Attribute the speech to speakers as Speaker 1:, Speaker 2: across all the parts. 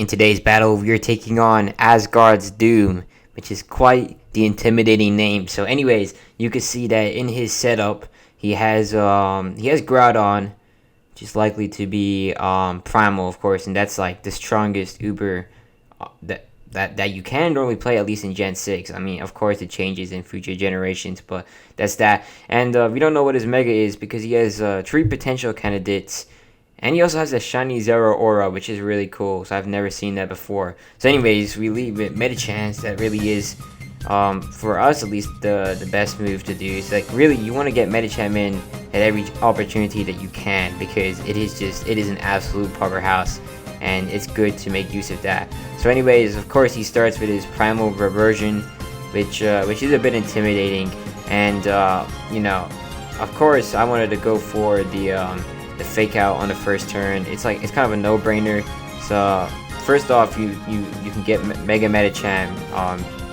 Speaker 1: In today's battle, we are taking on Asgardsdoom, which is quite the intimidating name. So, anyways, you can see that in his setup, he has Groudon, which is likely to be Primal, of course, and that's like the strongest Uber that you can normally play, at least in Gen 6. I mean, of course, it changes in future generations, but that's that. And we don't know what his Mega is because he has three potential candidates. And he also has a shiny Zero Aura, which is really cool. So I've never seen that before. So anyways, we leave with Medichance. That really is, for us at least, the best move to do. It's like, really, you want to get Medicham in at every opportunity that you can. Because it is an absolute powerhouse. And it's good to make use of that. So anyways, of course, he starts with his Primal Reversion. Which is a bit intimidating. And, of course, I wanted to go for the fake out on the first turn. It's kind of a no-brainer. So first off, you can get Mega Medicham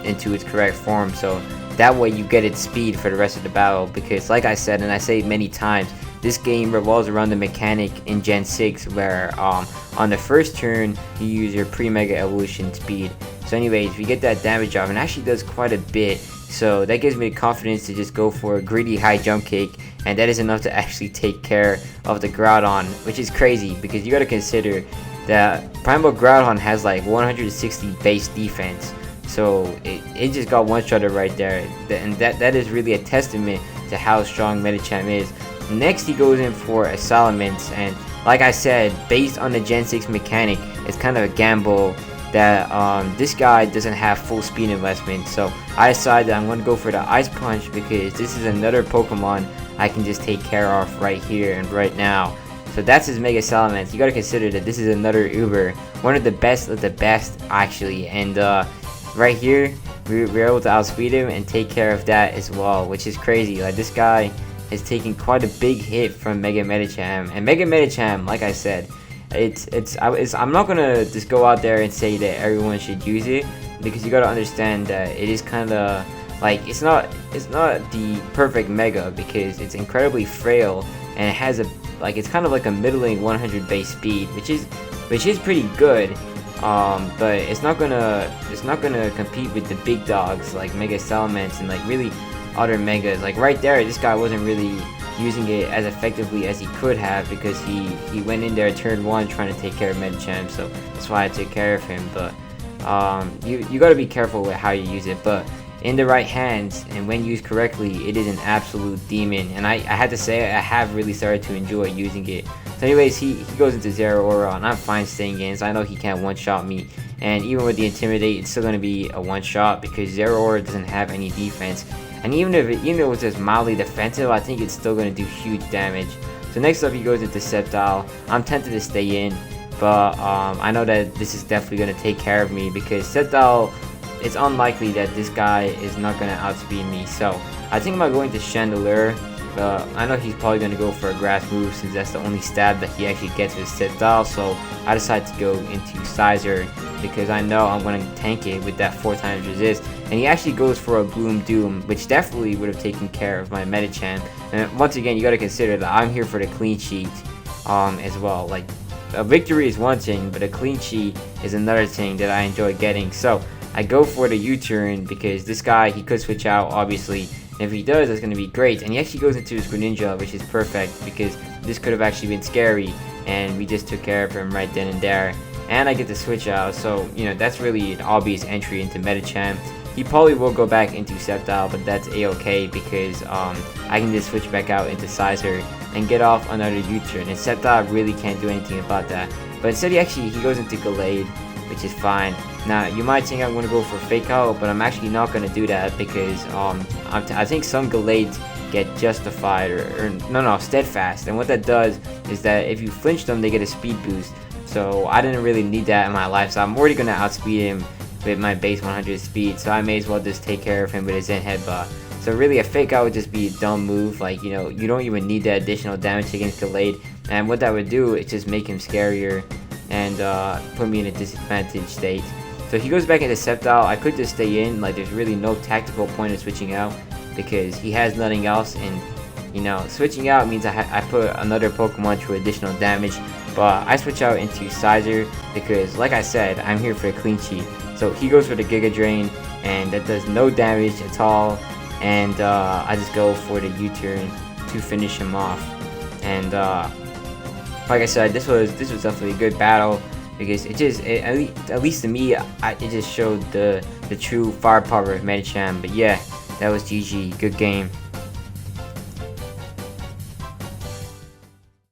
Speaker 1: into its correct form, so that way you get its speed for the rest of the battle. Because like I said, and I say it many times, this game revolves around the mechanic in Gen 6 where on the first turn you use your pre-Mega Evolution speed. So anyways, we get that damage off, and actually does quite a bit. So that gives me the confidence to just go for a greedy high jump kick, and that is enough to actually take care of the Groudon, which is crazy because you gotta consider that Primal Groudon has like 160 base defense. So it just got one-shotted right there, and that is really a testament to how strong Medicham is. Next, he goes in for a Salamence, and like I said, based on the Gen 6 mechanic, it's kind of a gamble that this guy doesn't have full speed investment. So I decided I'm going to go for the Ice Punch because this is another Pokemon I can just take care of right here and right now. So that's his Mega Salamence. You got to consider that this is another Uber, one of the best actually, and right here we're able to outspeed him and take care of that as well, which is crazy. Like, this guy is taking quite a big hit from Mega Medicham, and Mega Medicham, like I said, I'm not gonna just go out there and say that everyone should use it, because you gotta understand that it is kind of like, it's not the perfect Mega because it's incredibly frail, and it has it's kind of like a middling 100 base speed, which is pretty good. But it's not gonna compete with the big dogs like Mega Salamence and like really other Megas. Like right there, this guy wasn't really using it as effectively as he could have because he went in there turn 1 trying to take care of Medicham, so that's why I took care of him. But you got to be careful with how you use it, but in the right hands and when used correctly, it is an absolute demon. And I had to say, I have really started to enjoy using it. So anyways, he goes into Zero Aura, and I'm fine staying in, so I know he can't one-shot me. And even with the Intimidate, it's still going to be a one-shot because Zero Aura doesn't have any defense. And even if it was just mildly defensive, I think it's still going to do huge damage. So next up, he goes into Sceptile. I'm tempted to stay in, but I know that this is definitely going to take care of me because Sceptile, it's unlikely that this guy is not going to outspeed me. So I think I'm going to go into Chandelier. I know he's probably going to go for a grass move since that's the only stab that he actually gets with Sceptile. So I decided to go into Sizer because I know I'm going to tank it with that 4x resist. And he actually goes for a Bloom Doom, which definitely would have taken care of my Medicham. And once again, you got to consider that I'm here for the clean sheet as well. Like, a victory is one thing, but a clean sheet is another thing that I enjoy getting. So I go for the U-turn because this guy, he could switch out, obviously. And if he does, that's going to be great. And he actually goes into his Greninja, which is perfect because this could have actually been scary. And we just took care of him right then and there. And I get the switch out, so, that's really an obvious entry into Medicham. He probably will go back into Sceptile, but that's a-okay because I can just switch back out into Sizer and get off another U-turn. And Sceptile really can't do anything about that. But instead, he goes into Gallade, which is fine. Now, you might think I'm going to go for Fake Out, but I'm actually not going to do that because I think some Gallades get Justified or Steadfast. And what that does is that if you flinch them, they get a speed boost. So I didn't really need that in my life, so I'm already going to outspeed him with my base 100 speed, so I may as well just take care of him with his Zen Headbutt. So really, a Fake Out would just be a dumb move. Like, you don't even need that additional damage against Gallade, and what that would do is just make him scarier and put me in a disadvantaged state. So he goes back into Sceptile. I could just stay in, like there's really no tactical point of switching out because he has nothing else, and switching out means I put another Pokemon through additional damage. But I switch out into Sizer because, like I said, I'm here for a clean sheet. So he goes for the Giga Drain, and that does no damage at all. And I just go for the U-turn to finish him off. And like I said, this was definitely a good battle because at least to me, it just showed the true firepower of Medicham. But yeah, that was GG. Good game.